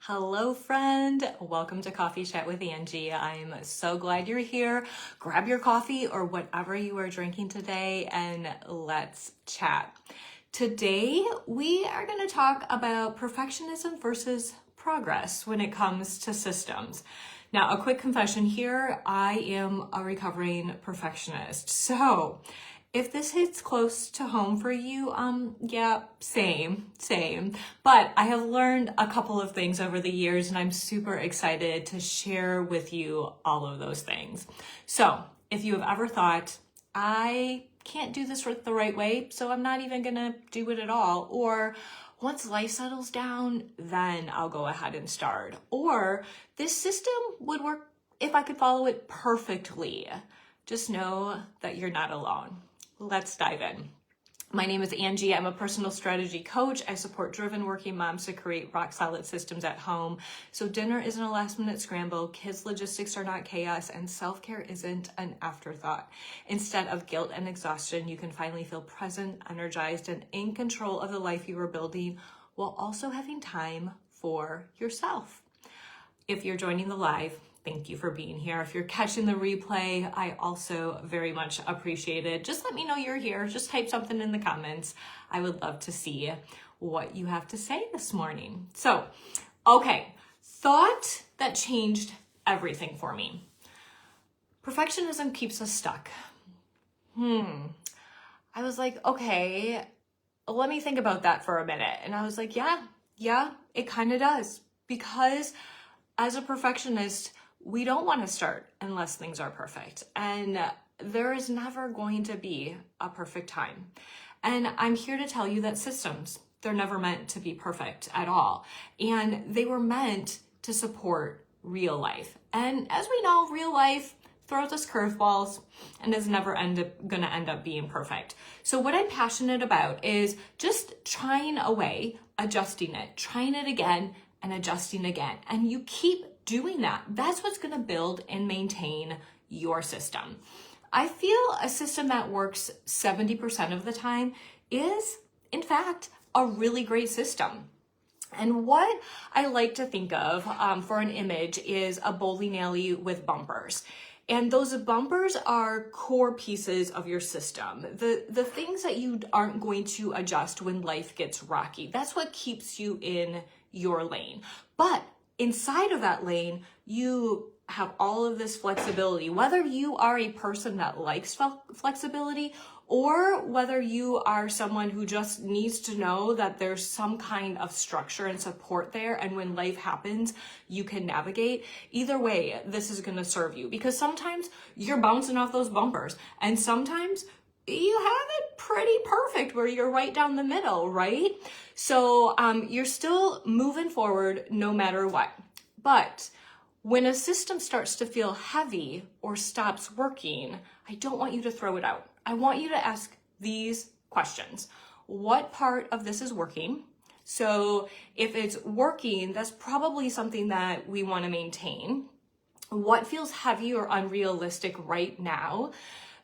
Hello, friend. Welcome to Coffee Chat with Angie. I'm so glad you're here. Grab your coffee or whatever you are drinking today and let's chat. Today, we are going to talk about perfectionism versus progress when it comes to systems. Now, a quick confession here. I am a recovering perfectionist. So if this hits close to home for you, yeah, same. But I have learned a couple of things over the years and I'm super excited to share with you all of those things. So if you have ever thought, I can't do this the right way, so I'm not even gonna do it at all, or once life settles down, then I'll go ahead and start, or this system would work if I could follow it perfectly, just know that you're not alone. Let's dive in. My name is Angie. I'm a personal strategy coach. I support driven working moms to create rock solid systems at home. So dinner isn't a last minute scramble, kids' logistics are not chaos, and self-care isn't an afterthought. Instead of guilt and exhaustion, you can finally feel present, energized, and in control of the life you are building while also having time for yourself. If you're joining the live, thank you for being here. If you're catching the replay, I also very much appreciate it. Just let me know you're here. Just type something in the comments. I would love to see what you have to say this morning. So, okay, thought that changed everything for me. Perfectionism keeps us stuck. I was like, okay, let me think about that for a minute. And I was like, yeah, it kind of does. Because as a perfectionist, we don't want to start unless things are perfect. And there is never going to be a perfect time. And I'm here to tell you that systems, they're never meant to be perfect at all. And they were meant to support real life. And as we know, real life throws us curveballs and is never going to end up being perfect. So what I'm passionate about is just trying a way, adjusting it, trying it again, and adjusting again. And you keep doing that. That's what's going to build and maintain your system. I feel a system that works 70% of the time is, in fact, a really great system. And what I like to think of for an image is a bowling alley with bumpers. And those bumpers are core pieces of your system. The things that you aren't going to adjust when life gets rocky. That's what keeps you in your lane. But inside of that lane, you have all of this flexibility, whether you are a person that likes flexibility or whether you are someone who just needs to know that there's some kind of structure and support there. And when life happens, you can navigate. Either way, this is going to serve you because sometimes you're bouncing off those bumpers and sometimes you have it pretty perfect where you're right down the middle, right? So you're still moving forward no matter what. But when a system starts to feel heavy or stops working, I don't want you to throw it out. I want you to ask these questions. What part of this is working? So if it's working, that's probably something that we want to maintain. What feels heavy or unrealistic right now?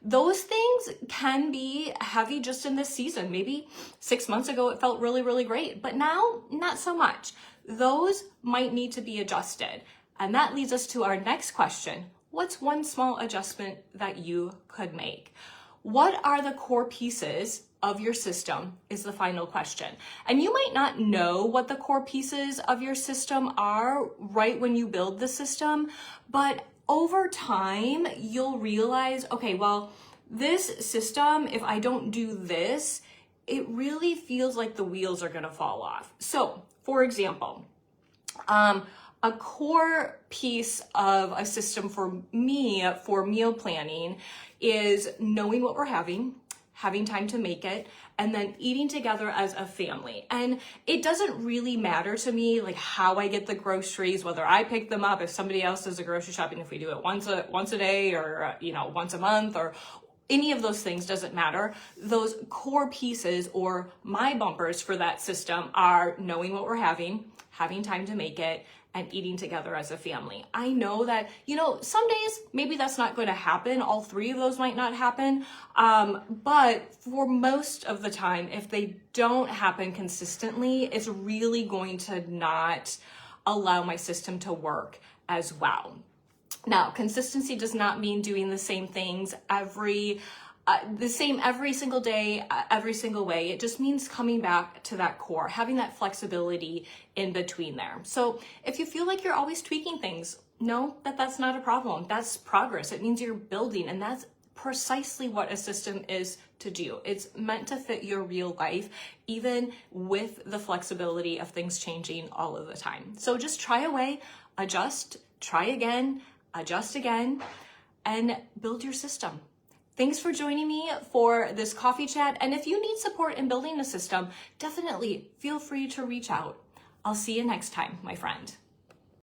Those things can be heavy just in this season. Maybe 6 months ago, it felt really, really great, but now not so much. Those might need to be adjusted. And that leads us to our next question. What's one small adjustment that you could make? What are the core pieces of your system is the final question. And you might not know what the core pieces of your system are right when you build the system, but over time, you'll realize, okay, well, this system, if I don't do this, it really feels like the wheels are going to fall off. So, for example, a core piece of a system for me for meal planning is knowing what we're having time to make it, and then eating together as a family. And it doesn't really matter to me like how I get the groceries, whether I pick them up, if somebody else does the grocery shopping, if we do it once a day or once a month or any of those things doesn't matter. Those core pieces or my bumpers for that system are knowing what we're having time to make it, and eating together as a family. I know that, some days maybe that's not going to happen. All three of those might not happen. But for most of the time, if they don't happen consistently, it's really going to not allow my system to work as well. Now, consistency does not mean doing the same things every single day, every single way. It just means coming back to that core, having that flexibility in between there. So if you feel like you're always tweaking things, know that that's not a problem. That's progress. It means you're building, and that's precisely what a system is to do. It's meant to fit your real life, even with the flexibility of things changing all of the time. So just try away, adjust, try again, adjust again, and build your system. Thanks for joining me for this coffee chat. And if you need support in building a system, definitely feel free to reach out. I'll see you next time, my friend.